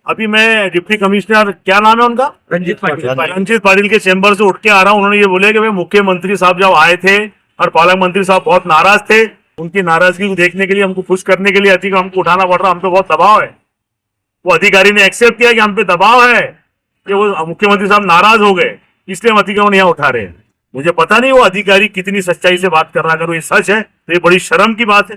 अभी मैं deputy commissioner, क्या नाम है उनका, रंजीत पाटिल के चैम्बर से उठ के आ रहा हूँ। उन्होंने ये बोले कि भाई मुख्यमंत्री साहब जब आए थे और पालक मंत्री साहब बहुत नाराज थे, उनकी नाराजगी को देखने के लिए, हमको खुश करने के लिए अधिक हमको उठाना पड़ रहा, हम पे बहुत दबाव है। वो अधिकारी ने एक्सेप्ट किया कि हम पे दबाव है कि वो मुख्यमंत्री साहब नाराज हो गए, इसलिए हम अतिक्रमण यहाँ उठा रहे हैं। मुझे पता नहीं वो अधिकारी कितनी सच्चाई से बात कर रहा है। अगर वो ये सच है तो ये बड़ी शर्म की बात है।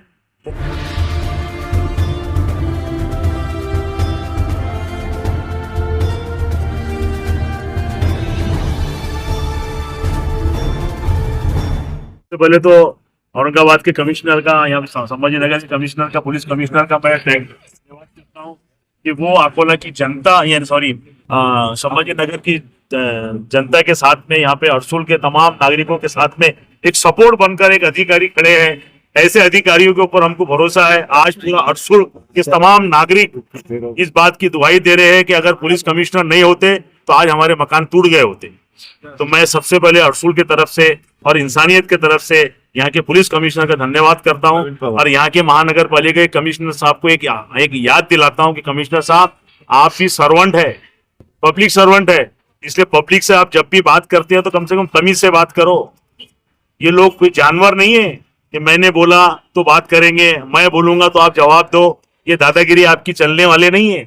तो पहले तो औरंगाबाद के कमिश्नर का, यहाँ संभाजी नगर के कमिश्नर का, पुलिस कमिश्नर का मैं धन्यवाद करता हूँ कि वो अकोला की जनता, संभाजी नगर की जनता के साथ में, यहाँ पे अरसुल के तमाम नागरिकों के साथ में एक सपोर्ट बनकर एक अधिकारी खड़े हैं। ऐसे अधिकारियों के ऊपर हमको भरोसा है। आज पूरा अरसुल के तमाम नागरिक इस बात की दुहाई दे रहे हैं कि अगर पुलिस कमिश्नर नहीं होते तो आज हमारे मकान टूट गए होते। तो मैं सबसे पहले अरसुल की तरफ से और इंसानियत की तरफ से यहाँ के पुलिस कमिश्नर का धन्यवाद करता हूँ और यहाँ के महानगर पालिका के कमिश्नर साहब को एक याद दिलाता हूँ कि कमिश्नर साहब, आप भी सर्वेंट है, पब्लिक सर्वेंट है, इसलिए पब्लिक से आप जब भी बात करते हैं तो कम से कम तमीज से बात करो। ये लोग कोई जानवर नहीं है कि मैंने बोला तो बात करेंगे, मैं बोलूंगा तो आप जवाब दो। ये दादागिरी आपकी चलने वाले नहीं है।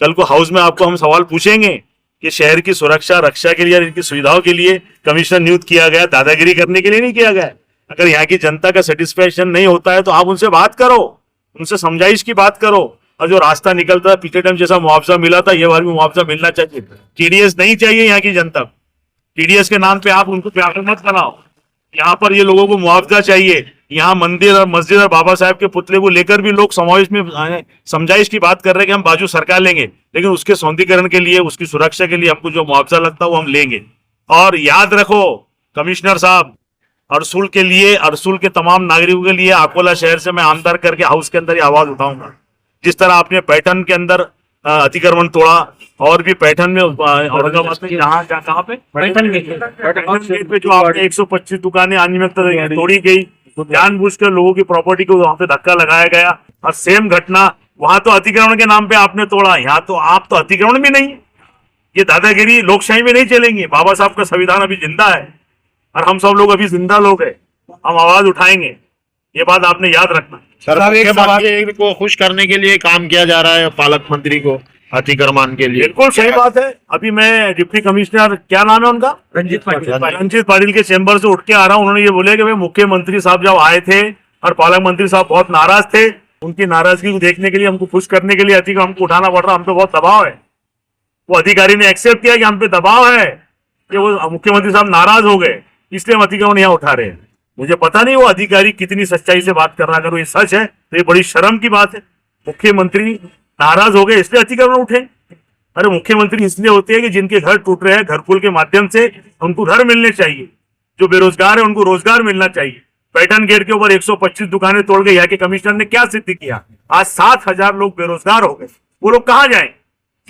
कल को हाउस में आपको हम सवाल पूछेंगे कि शहर की सुरक्षा रक्षा के लिए और इनकी सुविधाओं के लिए कमिश्नर नियुक्त किया गया, दादागिरी करने के लिए नहीं किया गया। अगर यहाँ की जनता का सेटिस्फेक्शन नहीं होता है तो आप उनसे बात करो, उनसे समझाइश की बात करो। और जो रास्ता निकलता है, पिछले टाइम जैसा मुआवजा मिला था, ये बार भी मुआवजा मिलना चाहिए। टीडीएस नहीं चाहिए यहाँ की जनता। टीडीएस के नाम पे आप उनको प्यार मत बनाओ। यहाँ पर ये लोगों को मुआवजा चाहिए। यहाँ मंदिर और मस्जिद और बाबा साहब के पुतले को लेकर भी लोग समावेश में समझाइश की बात कर रहे हैं कि हम बाजू सरकार लेंगे, लेकिन उसके सौंदर्यीकरण के लिए, उसकी सुरक्षा के लिए हमको जो मुआवजा लगता है वो हम लेंगे। और याद रखो कमिश्नर साहब, अरसुल के लिए, अरसुल के तमाम नागरिकों के लिए अकोला शहर से मैं आमदार करके हाउस के अंदर ही आवाज उठाऊंगा। जिस तरह आपने पैठन के अंदर अतिक्रमण तोड़ा, और भी पैठन में, औरंगाबाद में, कहाँ पे पैठन गेट पे जो आपने 125 दुकानें अनियमितता तोड़ी गई, जानबूझकर लोगों की प्रॉपर्टी को वहां पे धक्का लगाया गया। और सेम घटना वहां तो अतिक्रमण के नाम पे आपने तोड़ा, यहाँ तो आप तो अतिक्रमण भी नहीं। ये दादागिरी लोकशाही में नहीं चलेंगी। बाबा साहब का संविधान अभी जिंदा है और हम सब लोग अभी जिंदा लोग हैं। हम आवाज उठाएंगे, ये बात आपने याद रखना। सर, को खुश करने के लिए काम किया जा रहा है पालक मंत्री को अतिक्रमण के लिए। बिल्कुल सही बात है। अभी मैं डिप्टी कमिश्नर, क्या नाम है उनका, रंजीत पाटिल के चैम्बर से उठ के आ रहा हूँ। उन्होंने ये बोले कि भाई मुख्यमंत्री साहब जब आए थे और पालक मंत्री साहब बहुत नाराज थे, उनकी नाराजगी को देखने के लिए, हमको खुश करने के लिए अधिक हमको उठाना पड़ रहा, हम पे बहुत दबाव है। वो अधिकारी ने एक्सेप्ट किया कि हम पे दबाव है कि वो मुख्यमंत्री साहब नाराज हो गए, इसलिए हम अतिक्रमण यहाँ उठा रहे हैं। मुझे पता नहीं वो अधिकारी कितनी सच्चाई से बात कर रहा है। अगर वो ये सच है तो ये बड़ी शर्म की बात है। मुख्यमंत्री नाराज हो गए इसलिए अतिक्रमण उठे? अरे मुख्यमंत्री इसलिए होते हैं कि जिनके घर टूट रहे हैं, घरकुल के माध्यम से उनको घर मिलने चाहिए। जो बेरोजगार है उनको रोजगार मिलना चाहिए। पैठन गेट के ऊपर 125 दुकानें तोड़ गई। यहाँ के कमिश्नर ने क्या सिद्ध किया? आज 7,000 लोग बेरोजगार हो गए। वो लोग कहाँ जाएंगे,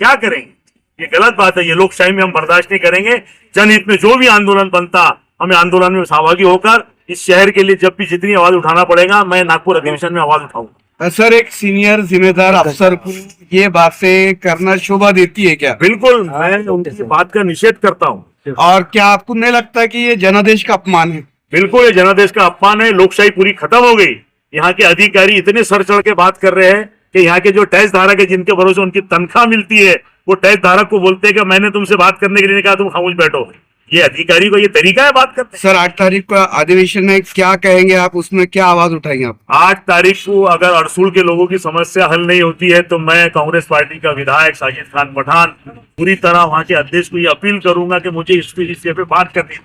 क्या करेंगे? ये गलत बात है। ये लोकशाही में हम बर्दाश्त नहीं करेंगे। जनहित में जो भी आंदोलन बनता, हमें आंदोलन में सहभागी होकर इस शहर के लिए जब भी जितनी आवाज उठाना पड़ेगा, मैं नागपुर अधिवेशन में आवाज उठाऊंगा। सर, एक सीनियर जिम्मेदार अफसर को ये बातें करना शोभा देती है क्या? बिल्कुल, मैं उनकी बात का निषेध करता हूँ। और क्या आपको नहीं लगता कि ये जनादेश का अपमान है? बिल्कुल, ये जनादेश का अपमान है। लोकशाही पूरी खत्म हो गई। यहाँ के अधिकारी इतने सर चढ़ के बात कर रहे हैं कि यहाँ के जो टैक्स धारक है, जिनके भरोसे उनकी तनख्वाह मिलती है, वो टैक्स धारक को बोलते हैं कि मैंने तुमसे बात करने के लिए कहा, तुम खामोश बैठो। ये अधिकारी को ये तरीका है बात करते? सर, 8 तारीख को अधिवेशन में क्या कहेंगे आप? उसमें क्या आवाज उठाएंगे आप? 8 तारीख को अगर अरसुल के लोगों की समस्या हल नहीं होती है तो मैं कांग्रेस पार्टी का विधायक साजिद खान पठान पूरी तरह वहां के अध्यक्ष को ये अपील करूंगा कि मुझे इस विषय पे बात करनी है।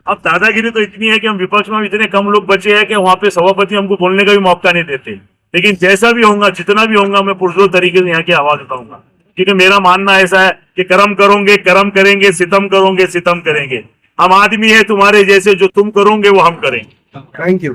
अब दादागिरी तो इतनी है कि हम विपक्ष में इतने कम लोग बचे हैं कि वहां पे सभापति हमको बोलने का भी मौका नहीं देते। लेकिन जैसा भी होगा, जितना भी होगा, मैं पुरजोर तरीके से यहाँ की आवाज उठाऊंगा। क्योंकि मेरा मानना ऐसा है कि कर्म करोगे कर्म करेंगे, सितम करोगे सितम करेंगे। हम आदमी है तुम्हारे जैसे, जो तुम करोगे वो हम करेंगे। Thank you.